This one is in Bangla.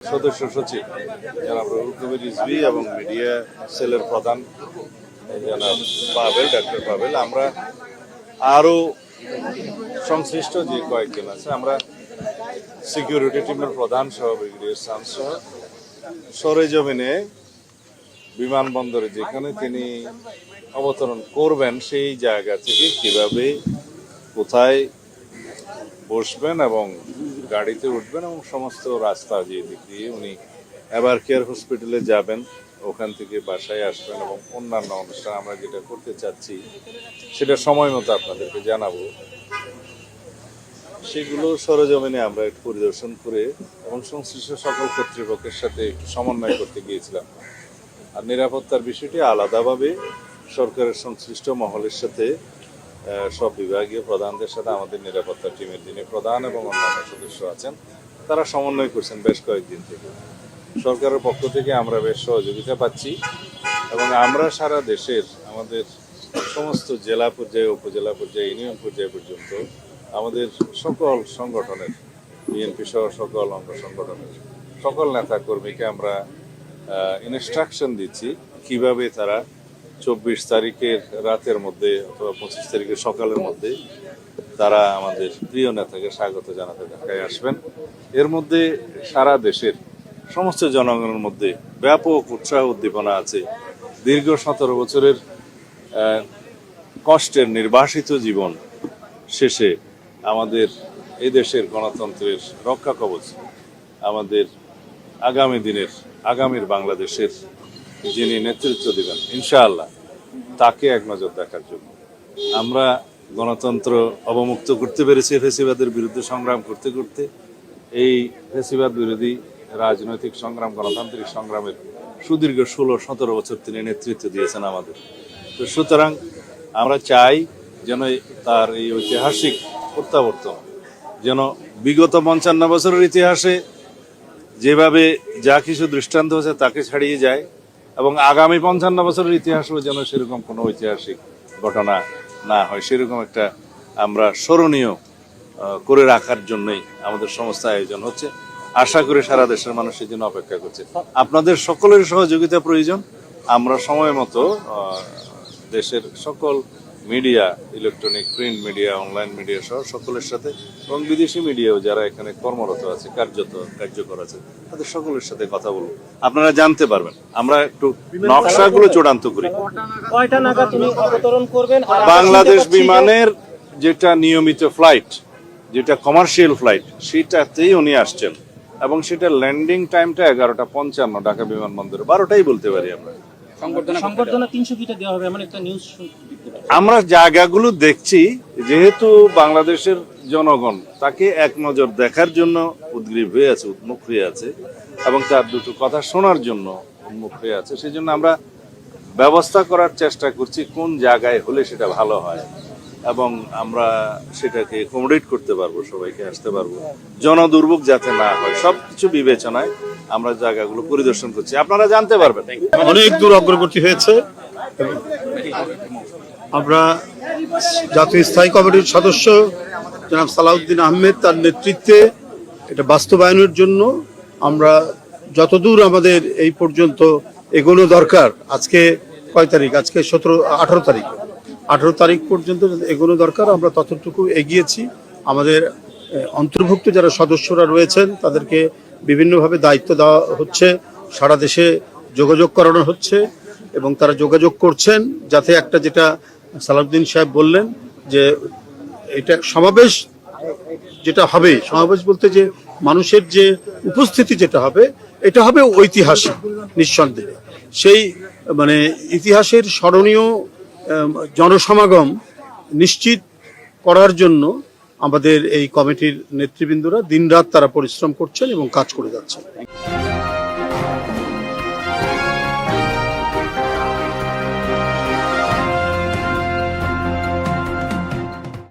সদস্য সচিব জনাব রুহুল কবির রিজভী এবং মিডিয়া সেলের প্রধান জনাব পাবেল, ডক্টর পাবেল, আমরা আরও সংশ্লিষ্ট যে কয়েকজন আছে, আমরা সিকিউরিটি টিমের প্রধান সহ ব্রিগেডিয়ার সান সহ সরেজমিনে বিমানবন্দরে যেখানে তিনি অবতরণ করবেন সেই জায়গা থেকে কিভাবে কোথায় বসবেন এবং গাড়িতে উঠবেন এবং সমস্ত রাস্তা যে দিক দিয়ে উনি এবার কেয়ার হসপিটালে যাবেন, ওখান থেকে বাসায় আসবেন এবং অন্যান্য অনুষ্ঠান আমরা যেটা করতে চাচ্ছি সেটা সময় মতো আপনাদেরকে জানাবো। সেগুলো সরেজমিনে আমরা একটু পরিদর্শন করে এবং সংশ্লিষ্ট সকল কর্তৃপক্ষের সাথে একটু সমন্বয় করতে গিয়েছিলাম। আর নিরাপত্তার বিষয়টি আলাদাভাবে সরকারের সংশ্লিষ্ট মহলের সাথে সব বিভাগীয় প্রধানদের সাথে আমাদের নিরাপত্তা টিমের যিনি প্রধান এবং অন্যান্য সদস্য আছেন তারা সমন্বয় করছেন বেশ কয়েকদিন থেকে। সরকারের পক্ষ থেকে আমরা বেশ সহযোগিতা পাচ্ছি এবং আমরা সারা দেশের আমাদের সমস্ত জেলা পর্যায়ে, উপজেলা পর্যায়ে, ইউনিয়ন পর্যায়ে পর্যন্ত আমাদের সকল সংগঠনের, বিএনপি সহ সকল অঙ্গ সংগঠনের সকল নেতা কর্মীকে আমরা ইনস্ট্রাকশন দিচ্ছি কিভাবে তারা 24 তারিখের রাতের মধ্যে অথবা 25 তারিখের সকালের মধ্যে তারা আমাদের প্রিয় নেতাকে স্বাগত জানাতে ঢাকায় আসবেন। এর মধ্যে সারা দেশের সমস্ত জনগণের মধ্যে ব্যাপক উৎসাহ উদ্দীপনা আছে। দীর্ঘ 17 বছরের কষ্টের নির্বাসিত জীবন শেষে আমাদের এই দেশের গণতন্ত্রের রক্ষা কবচ, আমাদের আগামী দিনের, আগামীর বাংলাদেশের যিনি নেতৃত্ব দেবেন ইনশাআল্লাহ, তাকে এক নজর দেখার জন্য আমরা গণতন্ত্র অবমুক্ত করতে পেরেছি। ফ্যাসিবাদের বিরুদ্ধে সংগ্রাম করতে করতে এই ফ্যাসিবাদ বিরোধী রাজনৈতিক সংগ্রাম, গণতান্ত্রিক সংগ্রামের সুদীর্ঘ 16-17 বছর তিনি নেতৃত্ব দিয়েছেন আমাদের। তো সুতরাং আমরা চাই যেন তার এই ঐতিহাসিক প্রত্যাবর্তন যেন বিগত 55 বছরের ইতিহাসে যেভাবে যা কিছু দৃষ্টান্ত হয়েছে তাকে ছাড়িয়ে যায় এবং আগামী 55 বছরের ইতিহাসও যেন সেরকম কোনো ঐতিহাসিক ঘটনা না হয়, সেরকম একটা আমরা স্মরণীয় করে রাখার জন্যই আমাদের সমস্ত আয়োজন হচ্ছে। আশা করি সারা দেশের মানুষের জন্য অপেক্ষা করছে। আপনাদের সকলের সহযোগিতা প্রয়োজন। আমরা সময় মতো দেশের সকল media, electronic, print media, online media সহ সকলের সাথে এবং বিদেশি মিডিয়াও যারা এখানে কর্মরত আছে, কার্যকর আছে, তাদের সকলের সাথে কথা বলবো। আপনারা জানতে পারবেন। আমরা একটু নকশাগুলো চূড়ান্ত করি। বাংলাদেশ বিমানের যেটা নিয়মিত ফ্লাইট, যেটা কমার্শিয়াল ফ্লাইট, সেটাতেই উনি আসছেন এবং সেটা ল্যান্ডিং টাইমটা 11:55 ঢাকা বিমানবন্দরে, 12টাই বলতে পারি আমরা। সংবর্ধনা 300 ফিটে দেওয়া হবে এমন একটা নিউজ। আমরা জায়গাগুলো দেখছি, যেহেতু বাংলাদেশের জনগণ তাকে এক নজর দেখার জন্য উদ্গ্রীব হয়ে আছে, উন্মুখ হয়ে আছে এবং তার দুটো কথা শোনার জন্য উন্মুখ হয়ে আছে, সেই জন্য আমরা ব্যবস্থা করার চেষ্টা করছি কোন জায়গায় হলে সেটা ভালো হয় এবং আমরা সেটাকে অ্যাকোমোডেট করতে পারবো, সবাইকে আসতে পারবো, জনদুর্ভোগ যাতে না হয়, সবকিছু বিবেচনায় আমরা জায়গাগুলো পরিদর্শন করছি। আপনারা জানতে পারবেন। অনেক দূর অগ্রগতি হয়েছে। আমরা জাতীয় স্থায়ী কমিটির সদস্য জনাব সালাউদ্দিন আহমেদ তার নেতৃত্বে এটা বাস্তবায়নের জন্য আমরা যতদূর আমাদের এই পর্যন্ত এগোনো দরকার, আজকে কয় তারিখ, আজকে 18 তারিখ পর্যন্ত এগোনো দরকার, আমরা ততটুকু এগিয়েছি। আমাদের অন্তর্ভুক্ত যারা সদস্যরা রয়েছেন তাদেরকে বিভিন্নভাবে দায়িত্ব দেওয়া হচ্ছে, সারা দেশে যোগাযোগ করানো হচ্ছে এবং তারা যোগাযোগ করছেন যাতে একটা, যেটা সালাউদ্দিন সাহেব বললেন যে এটা সমাবেশ যেটা হবে, সমাবেশ বলতে যে মানুষের যে উপস্থিতি যেটা হবে, এটা হবে ঐতিহাসিক নিঃসন্দেহে। সেই মানে ইতিহাসের স্মরণীয় জনসমাগম নিশ্চিত করার জন্য আমাদের এই কমিটির নেতৃবৃন্দরা দিনরাত তারা পরিশ্রম করছেন এবং কাজ করে যাচ্ছেন।